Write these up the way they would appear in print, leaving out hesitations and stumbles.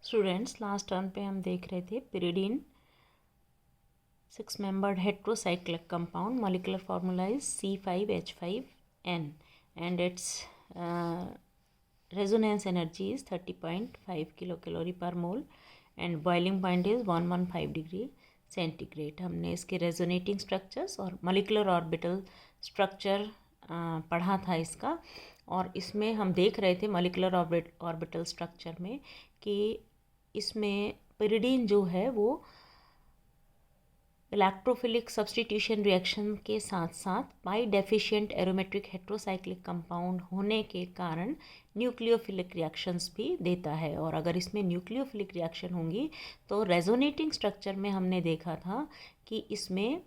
Students, last term पे हम देख रहे थे pyridine 6 membered heterocyclic compound. Molecular formula is C5H5N and its uh, resonance energy is 30.5 kilocalorie per mole and boiling point is 115 degree centigrade. हमने इसके resonating structures और molecular orbital structure पढ़ा था इसका, और इसमें हम देख रहे थे मॉलिक्यूलर ऑर्बिटल स्ट्रक्चर में कि इसमें pyridine जो है वो इलेक्ट्रोफिलिक सब्स्टिट्यूशन रिएक्शन के साथ साथ पाई डेफिशिएंट एरोमेट्रिक हेट्रोसाइक्लिक कंपाउंड होने के कारण न्यूक्लियोफिलिक रिएक्शंस भी देता है. और अगर इसमें न्यूक्लियोफिलिक रिएक्शन होंगी तो रेजोनेटिंग स्ट्रक्चर में हमने देखा था कि इसमें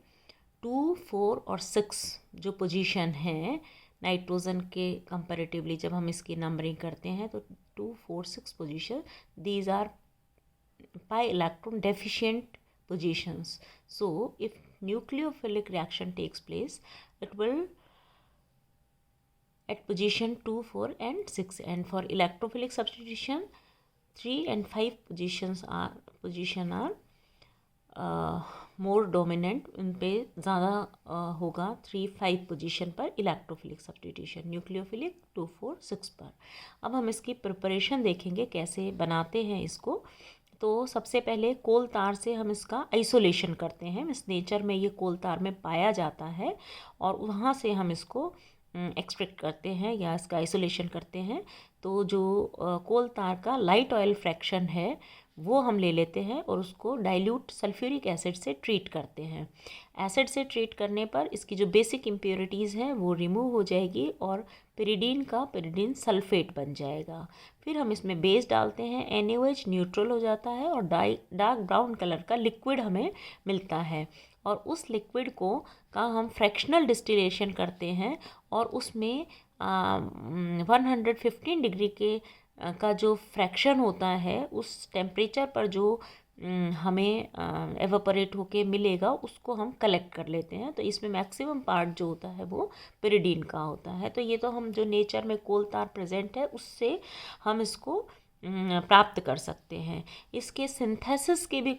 2, 4 और 6 जो पोजीशन है नाइट्रोजन के कंपैरेटिवली जब हम इसकी नंबरिंग करते हैं तो 2, 4, 6 position, these are pi electron deficient positions. So if nucleophilic reaction takes place, it will at position 2, 4 and 6, and for electrophilic substitution 3 and 5 position are more dominant. उन पे ज़्यादा होगा 3, 5 पोजीशन पर इलेक्ट्रोफिलिक सब्स्टिट्यूशन, न्यूक्लियोफिलिक 2, 4, 6 पर. अब हम इसकी preparation देखेंगे कैसे बनाते हैं इसको. तो सबसे पहले कोल तार से हम इसका आइसोलेशन करते हैं. इस नेचर में ये कोल तार में पाया जाता है और वहाँ से हम इसको एक्सट्रैक्ट करते हैं या इसका आइसोलेशन करते हैं. तो जो कोल तार का लाइट ऑयल फ्रैक्शन है वो हम ले लेते हैं और उसको डाइल्यूट सल्फ्यूरिक एसिड से ट्रीट करते हैं. एसिड से ट्रीट करने पर इसकी जो बेसिक इम्प्योरिटीज़ हैं वो रिमूव हो जाएगी और pyridine सल्फेट बन जाएगा. फिर हम इसमें बेस डालते हैं, NaOH न्यूट्रल हो जाता है और डार्क ब्राउन कलर का लिक्विड हमें मिलता है. और उस लिक्विड का हम फ्रैक्शनल डिस्टिलेशन करते हैं और उसमें 115 डिग्री का जो फ्रैक्शन होता है उस टेम्परेचर पर जो हमें एवापोरेट होके मिलेगा उसको हम कलेक्ट कर लेते हैं. तो इसमें मैक्सिमम पार्ट जो होता है वो pyridine का होता है. तो ये तो हम जो नेचर में कोल तार प्रेजेंट है उससे हम इसको प्राप्त कर सकते हैं. इसके सिंथेसिस के भी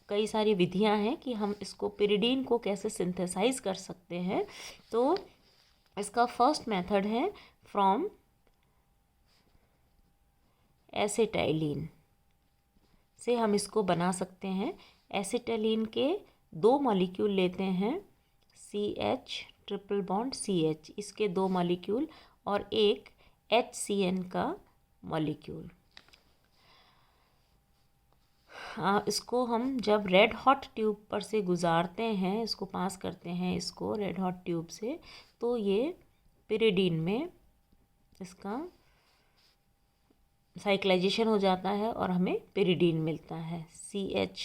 कई सारी विधियां हैं कि हम इसको pyridine को कैसे सिंथेसाइज कर सकते हैं. तो इसका फर्स्ट मेथड है फ्रॉम एसिटाइलिन से हम इसको बना सकते हैं. एसिटाइलिन के 2 मॉलिक्यूल लेते हैं, CH ट्रिपल बॉन्ड CH, इसके 2 मॉलिक्यूल और एक HCN का मॉलिक्यूल. इसको हम जब रेड हॉट ट्यूब पर से गुजारते हैं, इसको पास करते हैं इसको रेड हॉट ट्यूब से, तो ये pyridine में इसका साइक्लाइजेशन हो जाता है और हमें pyridine मिलता है. CH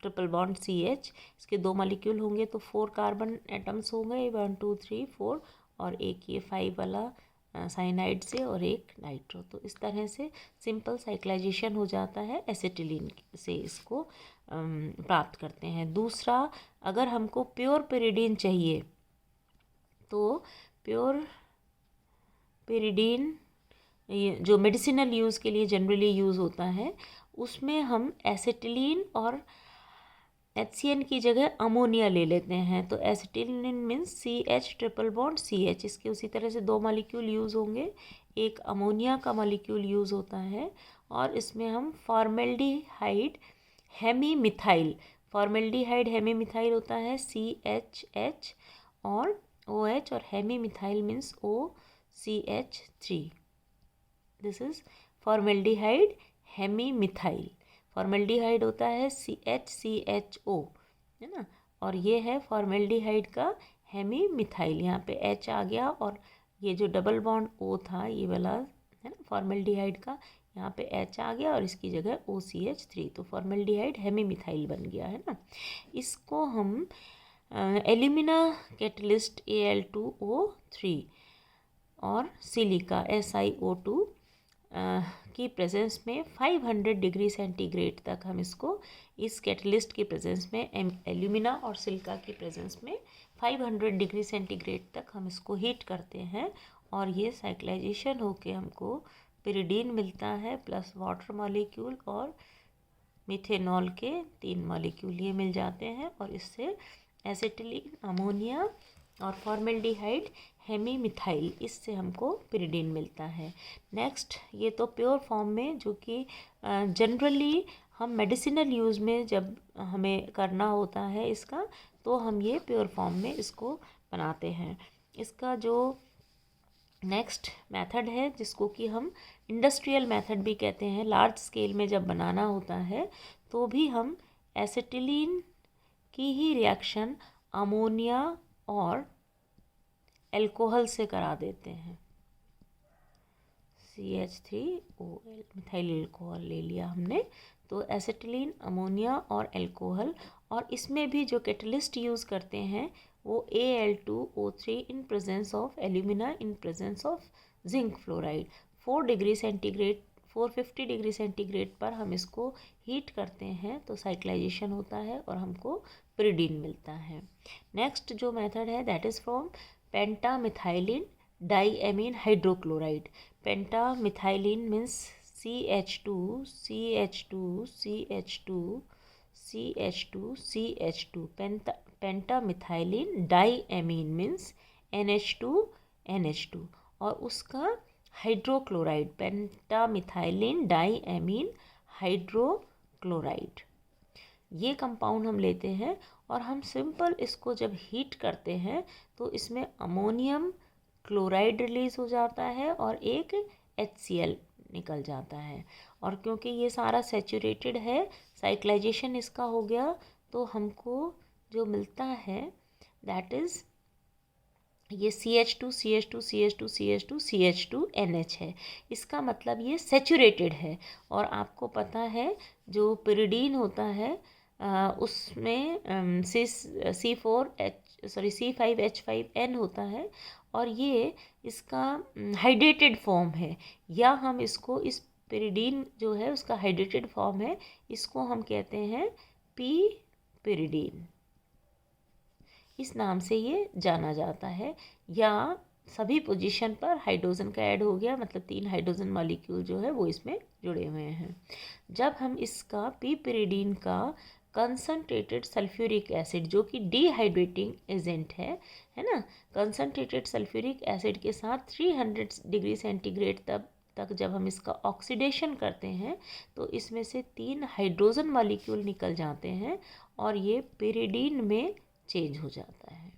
ट्रिपल बॉन्ड CH, इसके 2 मॉलिक्यूल होंगे तो 4 कार्बन एटम्स होंगे, 1, 2, 3, 4, और एक ये 5 वाला साइनाइड से और एक नाइट्रो. तो इस तरह से सिंपल साइक्लाइजेशन हो जाता है. एसिटिलीन से इसको प्राप्त करते हैं. दूसरा, अगर हमको प्योर pyridine चाहिए तो प्योर pyridine जो मेडिसिनल यूज़ के लिए जनरली यूज़ होता है उसमें हम एसिटिलीन और HCN की जगह अमोनिया ले लेते हैं. तो acetylene means CH triple bond CH, इसके उसी तरह से 2 मॉलिक्यूल यूज़ होंगे, एक अमोनिया का मॉलिक्यूल यूज़ होता है और इसमें हम फॉर्मेल्डिहाइड हेमीमिथाइल, फॉर्मेल्डिहाइड हेमीमिथाइल होता है CHH और OH, और hemimethyl means OCH3. This is formaldehyde hemimethyl. Formaldehyde होता है CHCHO, है ना, और ये है फॉर्मेल्डिहाइड का हेमीमिथाइल. यहाँ पे H आ गया और ये जो डबल बॉन्ड O था ये वाला, है ना, फॉर्मेल्डिहाइड का, यहाँ पे H आ गया और इसकी जगह OCH3. तो फॉर्मेल्डिहाइड हेमीमिथाइल बन गया, है ना. इसको हम एल्यूमिना कैटलिस्ट Al2O3 और सिलिका SiO2 की प्रेजेंस में 500 डिग्री सेंटीग्रेड तक हम इसको, इस कैटलिस्ट की प्रेजेंस में, एल्यूमिना और सिलिका की प्रेजेंस में 500 डिग्री सेंटीग्रेड तक हम इसको हीट करते हैं और ये साइक्लाइजेशन होके हमको पिरिडीन मिलता है प्लस वाटर मॉलिक्यूल और मिथेनॉल के 3 मॉलिक्यूल ये मिल जाते हैं और इससे एसिटिलीन, अमोनिया और फॉर्मेल्डिहाइड हेमीमिथाइल, इससे हमको पिरिडीन मिलता है। नेक्स्ट, ये तो प्योर फॉर्म में जो कि जनरली हम मेडिसिनल यूज़ में जब हमें करना होता है इसका, तो हम ये प्योर फॉर्म में इसको बनाते हैं। इसका जो नेक्स्ट मेथड है जिसको कि हम इंडस्ट्रियल मेथड भी कहते हैं, लार्ज स्केल में जब बनाना होता है तो भी हम एसिटिलीन की ही रिएक्शन अमोनिया और अल्कोहल से करा देते हैं। CH3OL मिथाइल अल्कोहल ले लिया हमने, तो एसिटिलीन, अमोनिया और अल्कोहल, और इसमें भी जो कैटलिस्ट यूज़ करते हैं वो Al2O3 in presence of alumina in presence of zinc fluoride. 450 degree centigrade पर हम इसको हीट करते हैं तो साइक्लाइजेशन होता है और हमको पिरिडीन मिलता है। नेक्स्ट जो मेथड है that is from pentamethylene diamine hydrochloride. Pentamethylene means CH2 CH2 CH2 CH2 CH2। Pentamethylene diamine means NH2 NH2 और उसका हाइड्रोक्लोराइड पेंटामिथाइलिन डाईएमीन हाइड्रोक्लोराइड, ये कंपाउंड हम लेते हैं और हम सिंपल इसको जब हीट करते हैं तो इसमें अमोनियम क्लोराइड रिलीज हो जाता है और एक HCl निकल जाता है। और क्योंकि ये सारा सैचुरेटेड है, साइक्लाइजेशन इसका हो गया, तो हमको जो मिलता है दैट इज़ ये CH2 CH2 CH2 CH2 CH2 NH है। इसका मतलब ये सैचुरेटेड है। और आपको पता है जो पिरिडीन होता है उसमें C5H5N होता है और ये इसका हाइड्रेटेड फॉर्म है, या हम इसको इस पिरिडीन जो है उसका हाइड्रेटेड फॉर्म है, इसको हम कहते हैं पिरिडीन, इस नाम से ये जाना जाता है। या सभी पोजीशन पर हाइड्रोजन का ऐड हो गया, मतलब 3 हाइड्रोजन मॉलिक्यूल जो है वो इसमें जुड़े हुए हैं। जब हम इसका पिरिडीन का कंसनट्रेटेड सल्फ्यूरिक एसिड जो कि डिहाइड्रेटिंग एजेंट है ना, कंसनट्रेटेड सल्फ्यूरिक एसिड के साथ 300 डिग्री सेंटीग्रेड तक जब हम इसका ऑक्सीडेशन करते हैं तो इसमें से 3 हाइड्रोजन मॉलिक्यूल निकल जाते हैं और ये पिरिडीन में चेंज हो जाता है।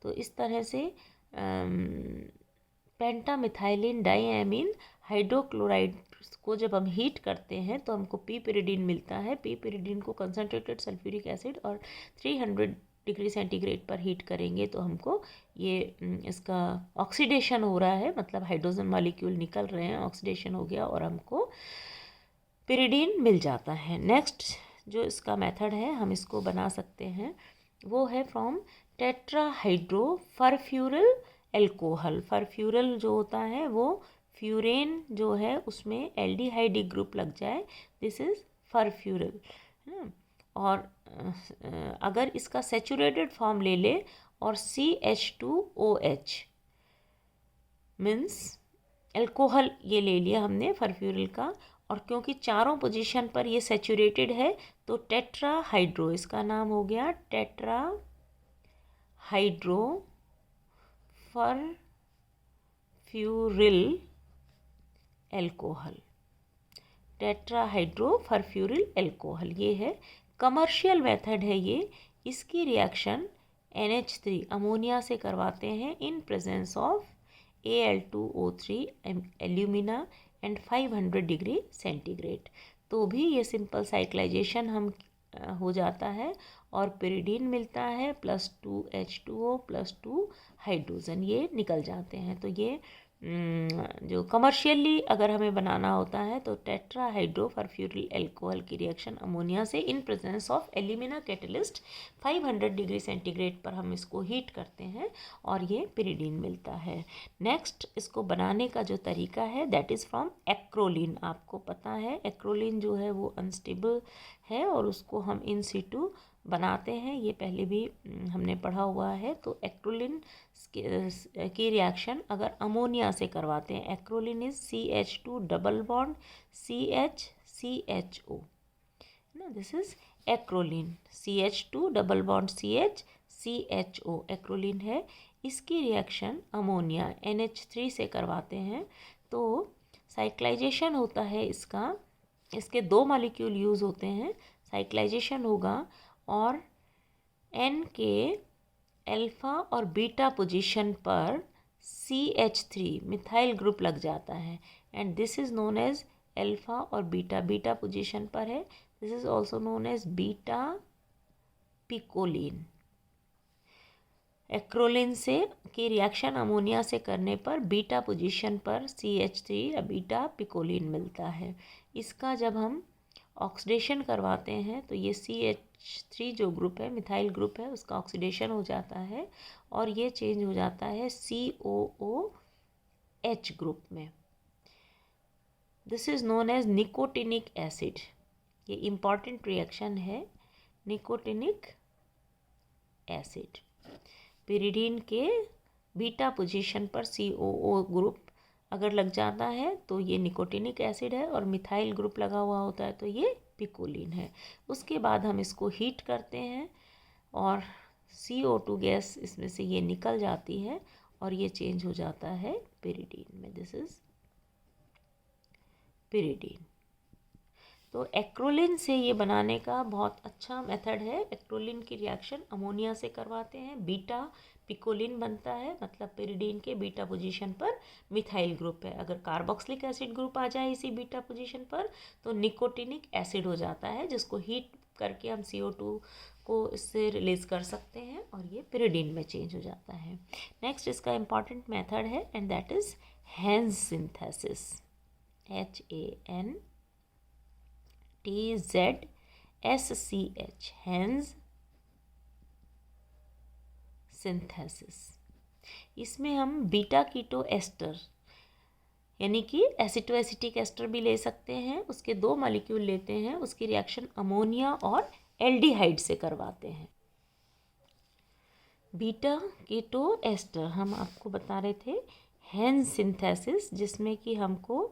तो इस तरह से पेंटामिथाइलिन डाईएमीन हाइड्रोक्लोराइड को जब हम हीट करते हैं तो हमको पिरिडीन मिलता है। पिरिडीन को कंसनट्रेटेड सल्फ्यूरिक एसिड और 300 डिग्री सेंटीग्रेड पर हीट करेंगे तो हमको ये इसका ऑक्सीडेशन हो रहा है, मतलब हाइड्रोजन मॉलिक्यूल निकल रहे हैं, ऑक्सीडेशन हो गया और हमको पिरिडीन मिल जाता है। नेक्स्ट जो इसका मेथड है हम इसको बना सकते हैं वो है फ्रॉम टेट्राहाइड्रो फरफ्यूरल एल्कोहल। फरफ्यूरल जो होता है वो फ्यूरेन जो है उसमें एल्डिहाइड ग्रुप लग जाए, दिस इज़ फरफ्यूरल। और अगर इसका सैचुरेटेड फॉर्म ले ले और CH2OH मीन्स एल्कोहल ये ले लिया हमने फरफ्यूरल का, और क्योंकि चारों पोजीशन पर ये सैचुरेटेड है तो टेट्राहाइड्रो, इसका नाम हो गया टेट्राहाइड्रो फरफ्यूरिल एल्कोहल। टेट्राहाइड्रो फरफ्यूरिल एल्कोहल ये है कमर्शियल मेथड है ये। इसकी रिएक्शन NH3 अमोनिया से करवाते हैं in presence of Al2O3 alumina and 500 degree centigrade, तो भी ये सिंपल साइक्लाइजेशन हम हो जाता है और पिरिडीन मिलता है +2 H2O +2 हाइड्रोजन, ये निकल जाते हैं। तो ये जो कमर्शियली अगर हमें बनाना होता है तो टेट्राहाइड्रो फरफ्यूरिल एल्कोहल की रिएक्शन अमोनिया से in presence of alumina catalyst 500 degree centigrade पर हम इसको हीट करते हैं और ये पिरिडीन मिलता है। नेक्स्ट इसको बनाने का जो तरीका है दैट इज़ फ्रॉम एक्रोलीन। आपको पता है एक्रोलीन जो है वो अनस्टेबल है और उसको हम इन सिटू बनाते हैं, ये पहले भी हमने पढ़ा हुआ है। तो एक्रोलिन की रिएक्शन अगर अमोनिया से करवाते हैं, acrolein is CH2 double bond CH ना, this is acrolein, CH2 double bond CHO acrolein है। इसकी रिएक्शन अमोनिया NH3 से करवाते हैं तो साइक्लाइजेशन होता है इसका, इसके 2 मॉलिक्यूल यूज़ होते हैं, साइक्लाइजेशन होगा और N के अल्फ़ा और बीटा पोजीशन पर CH3 मिथाइल ग्रुप लग जाता है and this is known as alpha और बीटा पोजीशन पर है, this is also known as beta picoline. Acrolein से की रिएक्शन अमोनिया से करने पर बीटा पोजीशन पर CH3 या बीटा पिकोलिन मिलता है। इसका जब हम ऑक्सीडेशन करवाते हैं तो ये CH3 जो ग्रुप है, मिथाइल ग्रुप है, उसका ऑक्सीडेशन हो जाता है और ये चेंज हो जाता है COOH ग्रुप में। This is known as nicotinic acid. ये इम्पॉर्टेंट रिएक्शन है, निकोटिनिक एसिड। पिरिडीन के बीटा पोजीशन पर COO ग्रुप अगर लग जाता है तो ये निकोटिनिक एसिड है और मिथाइल ग्रुप लगा हुआ होता है तो ये पिकोलिन है। उसके बाद हम इसको हीट करते हैं और CO2 गैस इसमें से ये निकल जाती है और ये चेंज हो जाता है पिरिडीन में। This is pyridine. तो एक्रोलिन से ये बनाने का बहुत अच्छा मेथड है। एक्रोलिन की रिएक्शन अमोनिया से करवाते हैं, बीटा पिकोलिन बनता है, मतलब पिरिडीन के बीटा पोजीशन पर मिथाइल ग्रुप है। अगर कार्बोक्सिलिक एसिड ग्रुप आ जाए इसी बीटा पोजीशन पर तो निकोटिनिक एसिड हो जाता है, जिसको हीट करके हम CO2 को इससे रिलीज कर सकते हैं और ये पिरिडीन में चेंज हो जाता है। नेक्स्ट इसका इम्पॉर्टेंट मेथड है and that is henge synthesis, HANTZSCH, henge synthesis. इसमें हम बीटा कीटो एस्टर यानी कि एसिटोएसिटिक एस्टर भी ले सकते हैं, उसके 2 मॉलिक्यूल लेते हैं, उसकी रिएक्शन अमोनिया और एल्डिहाइड से करवाते हैं। बीटा कीटो एस्टर हम आपको बता रहे थे हेंज सिंथेसिस, जिसमें कि हमको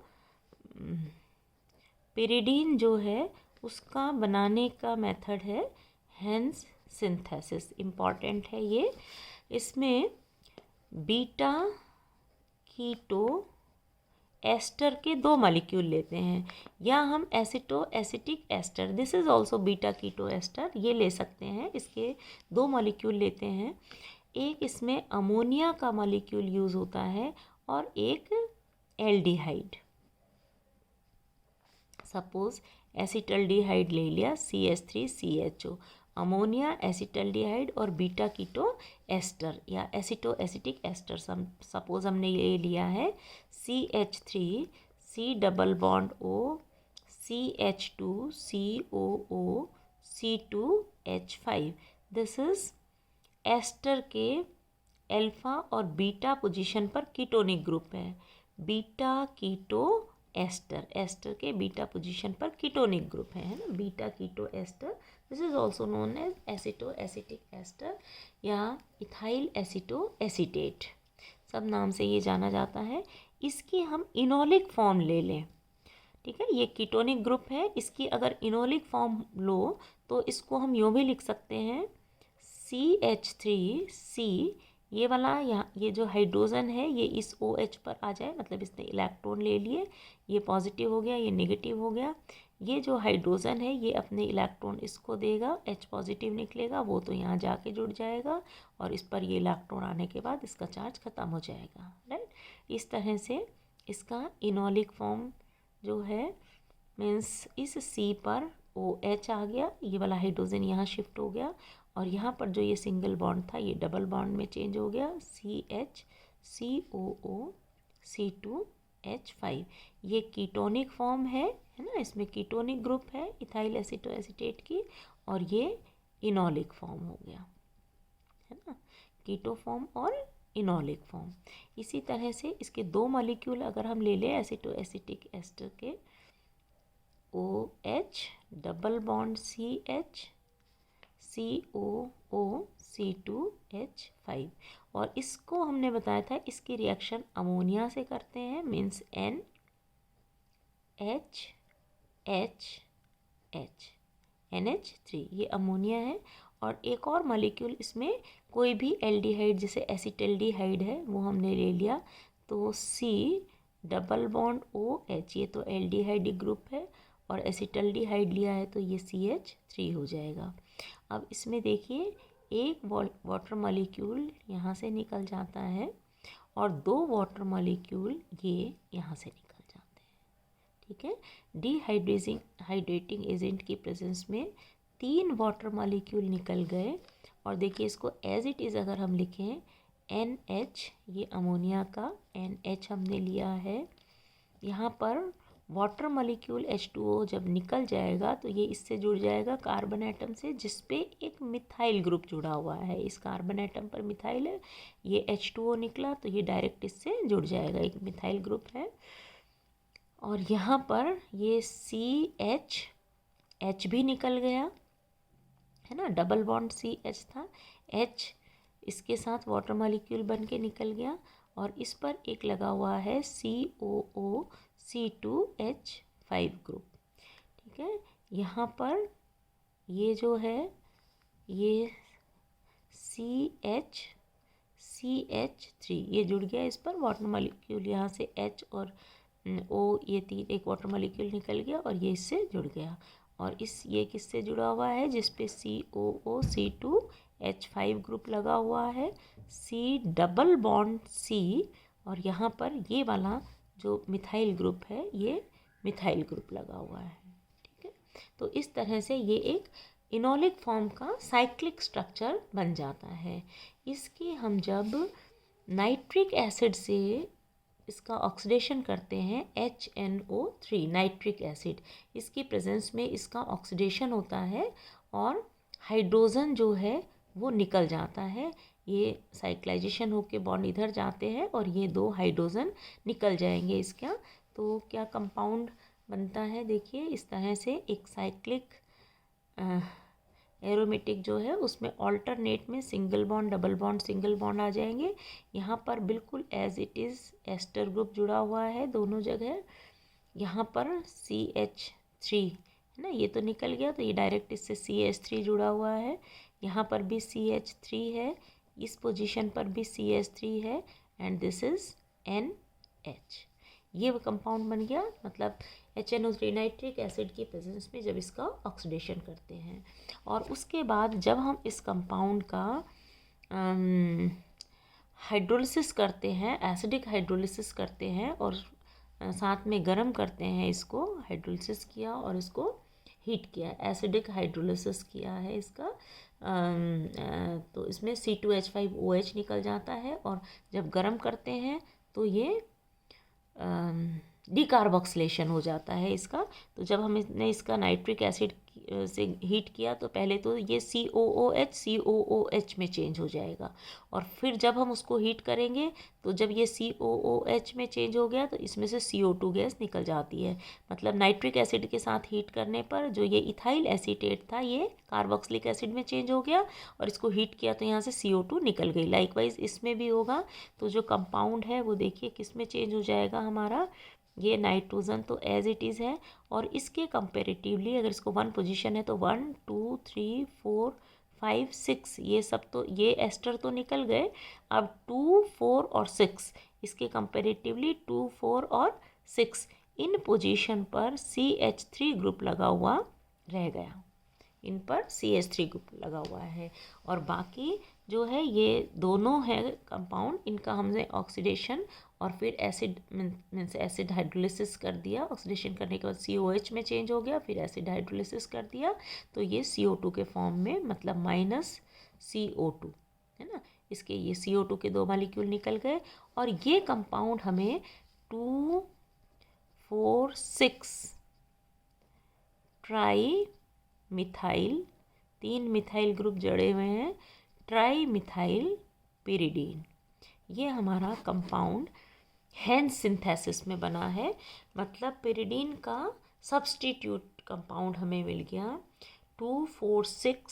पिरिडीन जो है उसका बनाने का मेथड है हेंज सिंथेसिस। इम्पॉर्टेंट है ये। इसमें बीटा कीटो एस्टर के 2 मॉलिक्यूल लेते हैं या हम acetoacetic ester, this is also beta keto ester, ये ले सकते हैं। इसके 2 मॉलिक्यूल लेते हैं, एक इसमें अमोनिया का मॉलिक्यूल यूज़ होता है और एक एल्डिहाइड। सपोज एसिटल्डिहाइड ले लिया CH3CHO, अमोनिया, एसिटल्डिहाइड और बीटा कीटो एस्टर या एसिटोएसिटिक एस्टर। सपोज हमने ये लिया है CH3C double bond O CH2COO C2H5। This is ester के अल्फा और बीटा पोजीशन पर कीटोनिक ग्रुप है, बीटा कीटो एस्टर, एस्टर के बीटा पोजीशन पर कीटोनिक ग्रुप है ना, beta keto ester. This is also known as acetoacetic ester या ethyl acetoacetate, सब नाम से ये जाना जाता है। इसकी हम इनोलिक फॉर्म ले लें, ठीक है, ये कीटोनिक ग्रुप है, इसकी अगर इनोलिक फॉर्म लो तो इसको हम यूँ भी लिख सकते हैं CH3C, ये वाला यहाँ ये जो हाइड्रोजन है ये इस OH पर आ जाए, मतलब इसने इलेक्ट्रॉन ले लिए, ये पॉजिटिव हो गया, ये नेगेटिव हो गया। ये जो हाइड्रोजन है ये अपने इलेक्ट्रॉन इसको देगा, H पॉजिटिव निकलेगा, वो तो यहाँ जाके जुड़ जाएगा और इस पर ये इलेक्ट्रॉन आने के बाद इसका चार्ज ख़त्म हो जाएगा, राइट। इस तरह से इसका इनोलिक फॉर्म जो है मीन्स इस C पर OH आ गया, ये वाला हाइड्रोजन यहाँ शिफ्ट हो गया और यहाँ पर जो ये सिंगल बॉन्ड था ये डबल बॉन्ड में चेंज हो गया, CHCOO C2H5। ये कीटोनिक फॉर्म है ना, इसमें कीटोनिक ग्रुप है इथाइल एसिटोएसिटेट की और ये इनोलिक फॉर्म हो गया, है ना, कीटो फॉर्म और इनोलिक फॉर्म। इसी तरह से इसके 2 मॉलिक्यूल अगर हम ले लें एसिटोएसिटिक एस्टर के, OH double bond CH COOC2H5। और इसको हमने बताया था इसकी रिएक्शन अमोनिया से करते हैं, मीन्स NH3, ये अमोनिया है। और एक और मॉलिक्यूल इसमें कोई भी एल्डिहाइड, जैसे एसिटल्डिहाइड है वो हमने ले लिया, तो C⋯OH, ये तो एल्डिहाइड ग्रुप है, और एसिटल्डिहाइड लिया है तो ये CH3 हो जाएगा। अब इसमें देखिए एक वाटर मॉलिक्यूल यहाँ से निकल जाता है और 2 वाटर मॉलिक्यूल ये यहाँ से निकल जाते हैं, ठीक है। हाइड्रेटिंग एजेंट की प्रेजेंस में 3 वाटर मॉलिक्यूल निकल गए। और देखिए इसको एज इट इज़ अगर हम लिखें NH, ये अमोनिया का NH हमने लिया है, यहाँ पर वाटर मॉलिक्यूल H2O जब निकल जाएगा तो ये इससे जुड़ जाएगा कार्बन एटम से, जिस पे एक मिथाइल ग्रुप जुड़ा हुआ है। इस कार्बन एटम पर मिथाइल है, ये H2O निकला तो ये डायरेक्ट इससे जुड़ जाएगा, एक मिथाइल ग्रुप है। और यहाँ पर ये CH भी निकल गया है ना, डबल बॉन्ड CH था, H इसके साथ वाटर मॉलिक्यूल बन के निकल गया। और इस पर एक लगा हुआ है COOC2H5 ग्रुप, ठीक है। यहाँ पर ये जो है ये CH3 ये जुड़ गया, इस पर वाटर मॉलिक्यूल यहाँ से H और O, ये 3 एक वाटर मॉलिक्यूल निकल गया और ये इससे जुड़ गया। और ये किससे जुड़ा हुआ है, जिस पे COOC2H5 ग्रुप लगा हुआ है, C⋯C, और यहाँ पर ये वाला जो मिथाइल ग्रुप है ये मिथाइल ग्रुप लगा हुआ है, ठीक है। तो इस तरह से ये एक इनोलिक फॉर्म का साइक्लिक स्ट्रक्चर बन जाता है। इसके हम जब नाइट्रिक एसिड से इसका ऑक्सीडेशन करते हैं HNO3 नाइट्रिक एसिड, इसकी प्रेजेंस में इसका ऑक्सीडेशन होता है और हाइड्रोजन जो है वो निकल जाता है। ये साइक्लाइजेशन होके बॉन्ड इधर जाते हैं और ये 2 हाइड्रोजन निकल जाएंगे इसका। तो क्या कंपाउंड बनता है, देखिए इस तरह से एक साइक्लिक एरोमेटिक जो है उसमें ऑल्टरनेट में single bond, double bond, single bond आ जाएंगे। यहाँ पर बिल्कुल as it is ester group जुड़ा हुआ है दोनों जगह। यहाँ पर CH3 है ना, ये तो निकल गया तो ये डायरेक्ट इससे CH3 जुड़ा हुआ है। यहाँ पर भी CH3 है, इस पोजीशन पर भी CH3 है, एंड दिस इज़ NH। ये कंपाउंड बन गया, मतलब HNO3 नाइट्रिक एसिड की प्रेजेंस में जब इसका ऑक्सीडेशन करते हैं। और उसके बाद जब हम इस कंपाउंड का हाइड्रोलिसिस करते हैं, एसिडिक हाइड्रोलिसिस करते हैं और साथ में गर्म करते हैं, इसको हाइड्रोलिसिस किया और इसको हीट किया, एसिडिक हाइड्रोलिसिस किया है इसका, तो इसमें C2H5OH निकल जाता है। और जब गर्म करते हैं तो ये डिकार्बोक्सिलेशन हो जाता है इसका। तो जब हमने इसका नाइट्रिक एसिड से हीट किया तो पहले तो ये COOH में चेंज हो जाएगा, और फिर जब हम उसको हीट करेंगे तो जब ये COOH में चेंज हो गया तो इसमें से CO2 गैस निकल जाती है। मतलब नाइट्रिक एसिड के साथ हीट करने पर जो ये इथाइल एसीटेट था ये कार्बोक्सिलिक एसिड में चेंज हो गया, और इसको हीट किया तो यहाँ से CO2 निकल गई। लाइकवाइज इसमें भी होगा। तो जो कंपाउंड है वो देखिए किस में चेंज हो जाएगा हमारा, ये नाइट्रोजन तो एज इट इज़ है, और इसके कंपेरेटिवली अगर इसको 1 पोजीशन है तो 1 2 3 4 5 6 ये सब तो ये एस्टर तो निकल गए। अब 2 4 और 6 इसके कंपेरेटिवली 2 4 और 6 इन पोजीशन पर CH3 ग्रुप लगा हुआ रह गया, इन पर CH3 ग्रुप लगा हुआ है। और बाकी जो है ये दोनों है कंपाउंड, इनका हमने ऑक्सीडेशन और फिर एसिड मीन्स एसिड हाइड्रोलिसिस कर दिया। ऑक्सीडेशन करने के बाद COH में चेंज हो गया, फिर एसिड हाइड्रोलिसिस कर दिया तो ये CO2 के फॉर्म में, मतलब -CO2 है ना। इसके ये CO2 के 2 मॉलिक्यूल निकल गए, और ये कंपाउंड हमें 2 4 6 ट्राई मिथाइल, 3 मिथाइल ग्रुप जड़े हुए हैं, ट्राई मिथाइल पिरिडीन, ये हमारा कंपाउंड हेंस सिंथेसिस में बना है। मतलब पिरिडीन का सब्स्टिट्यूट कंपाउंड हमें मिल गया 2 4 6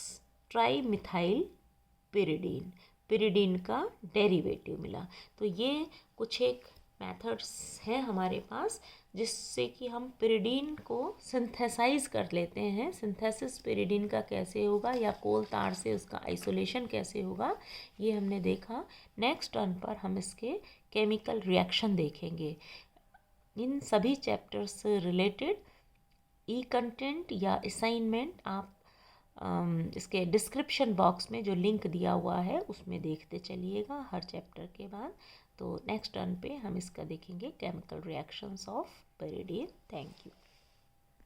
ट्राई मिथाइल पिरिडीन, पिरिडीन का डेरिवेटिव मिला। तो ये कुछ एक मेथड्स हैं हमारे पास जिससे कि हम पिरिडीन को सिंथेसाइज कर लेते हैं। सिंथेसिस पिरिडीन का कैसे होगा या कोल तार से उसका आइसोलेशन कैसे होगा, ये हमने देखा। नेक्स्ट टर्न पर हम इसके केमिकल रिएक्शन देखेंगे। इन सभी चैप्टर्स से रिलेटेड ई कंटेंट या असाइनमेंट आप इसके डिस्क्रिप्शन बॉक्स में जो लिंक दिया हुआ है उसमें देखते चलिएगा हर चैप्टर के बाद। तो नेक्स्ट टर्न पे हम इसका देखेंगे chemical reactions of pyridine। Thank you.